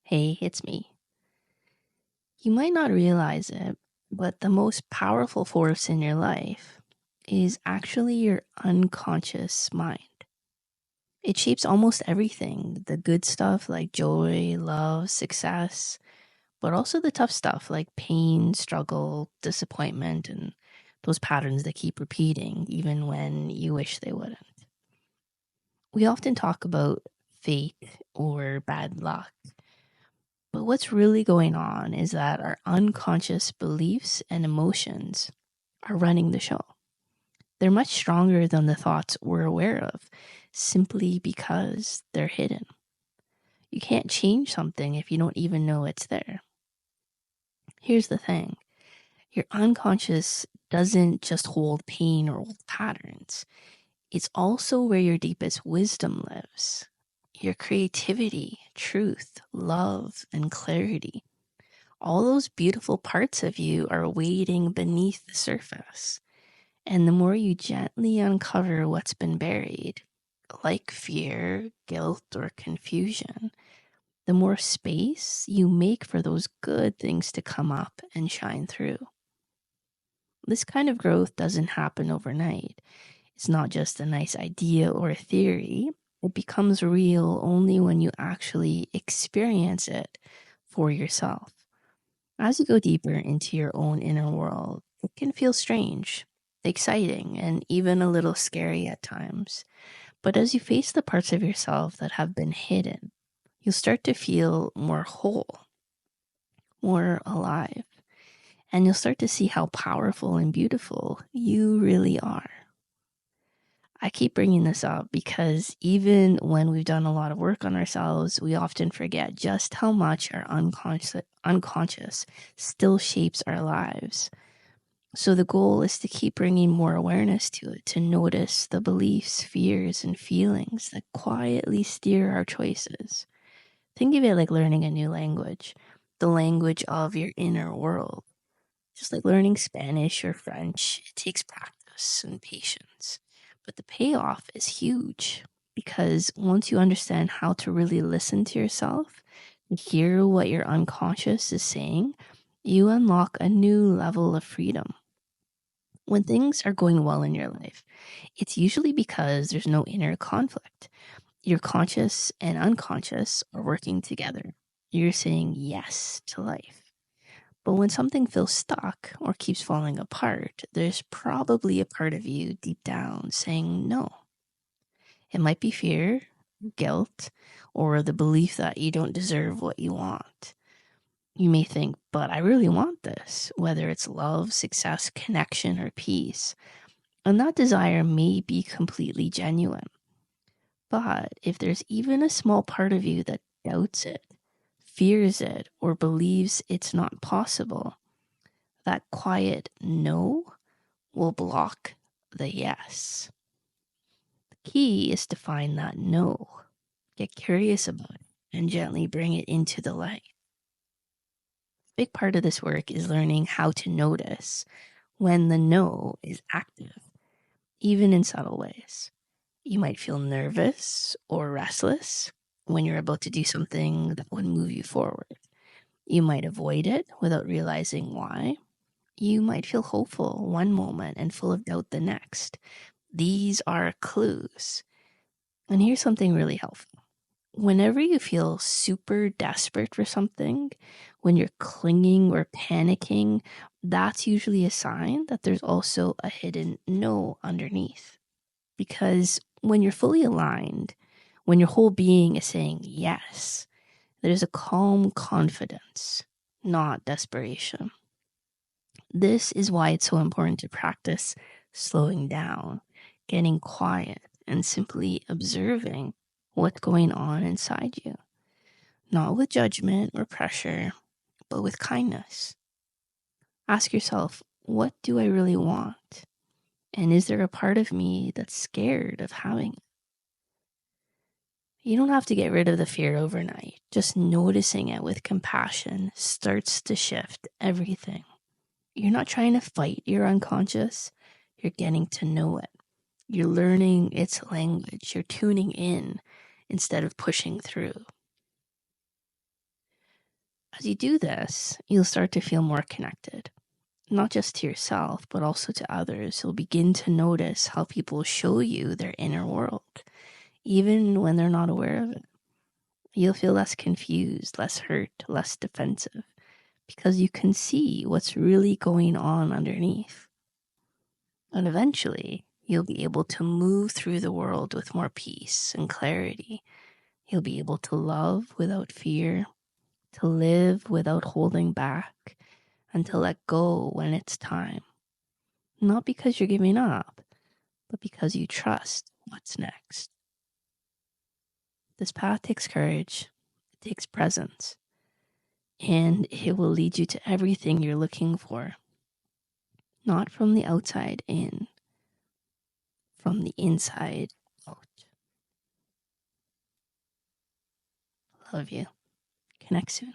Hey, it's me. You might not realize it, but the most powerful force in your life is actually your unconscious mind. It shapes almost everything, the good stuff like joy, love, success, but also the tough stuff like pain, struggle, disappointment, and those patterns that keep repeating even when you wish they wouldn't. We often talk about fate or bad luck. But what's really going on is that our unconscious beliefs and emotions are running the show. They're much stronger than the thoughts we're aware of, simply because they're hidden. You can't change something if you don't even know it's there. Here's the thing. Your unconscious doesn't just hold pain or old patterns. It's also where your deepest wisdom lives. Your creativity, truth, love, and clarity. All those beautiful parts of you are waiting beneath the surface. And the more you gently uncover what's been buried, like fear, guilt, or confusion, the more space you make for those good things to come up and shine through. This kind of growth doesn't happen overnight. It's not just a nice idea or a theory. It becomes real only when you actually experience it for yourself. As you go deeper into your own inner world, it can feel strange, exciting, and even a little scary at times. But as you face the parts of yourself that have been hidden, you'll start to feel more whole, more alive, and you'll start to see how powerful and beautiful you really are. I keep bringing this up because even when we've done a lot of work on ourselves, we often forget just how much our unconscious still shapes our lives. So the goal is to keep bringing more awareness to it, to notice the beliefs, fears, and feelings that quietly steer our choices. Think of it like learning a new language, the language of your inner world. Just like learning Spanish or French, it takes practice and patience. But the payoff is huge because once you understand how to really listen to yourself and hear what your unconscious is saying, you unlock a new level of freedom. When things are going well in your life, it's usually because there's no inner conflict. Your conscious and unconscious are working together. You're saying yes to life. But when something feels stuck or keeps falling apart, there's probably a part of you deep down saying no. It might be fear, guilt, or the belief that you don't deserve what you want. You may think, but I really want this, whether it's love, success, connection, or peace. And that desire may be completely genuine. But if there's even a small part of you that doubts it, fears it, or believes it's not possible, that quiet no will block the yes. The key is to find that no, get curious about it, and gently bring it into the light. A big part of this work is learning how to notice when the no is active, even in subtle ways. You might feel nervous or restless when you're about to do something that would move you forward. You might avoid it without realizing why. You might feel hopeful one moment and full of doubt the next. These are clues. And here's something really helpful. Whenever you feel super desperate for something, when you're clinging or panicking, that's usually a sign that there's also a hidden no underneath. Because when you're fully aligned, when your whole being is saying yes, there's a calm confidence, not desperation. This is why it's so important to practice slowing down, getting quiet, and simply observing what's going on inside you. Not with judgment or pressure, but with kindness. Ask yourself, what do I really want? And is there a part of me that's scared of having it? You don't have to get rid of the fear overnight. Just noticing it with compassion starts to shift everything. You're not trying to fight your unconscious. You're getting to know it. You're learning its language. You're tuning in instead of pushing through. As you do this, you'll start to feel more connected, not just to yourself, but also to others. You'll begin to notice how people show you their inner world, even when they're not aware of it. You'll feel less confused, less hurt, less defensive, because you can see what's really going on underneath. And eventually, you'll be able to move through the world with more peace and clarity. You'll be able to love without fear, to live without holding back, and to let go when it's time. Not because you're giving up, but because you trust what's next. This path takes courage, it takes presence, and it will lead you to everything you're looking for. Not from the outside in, from the inside out. Love you. Connect soon.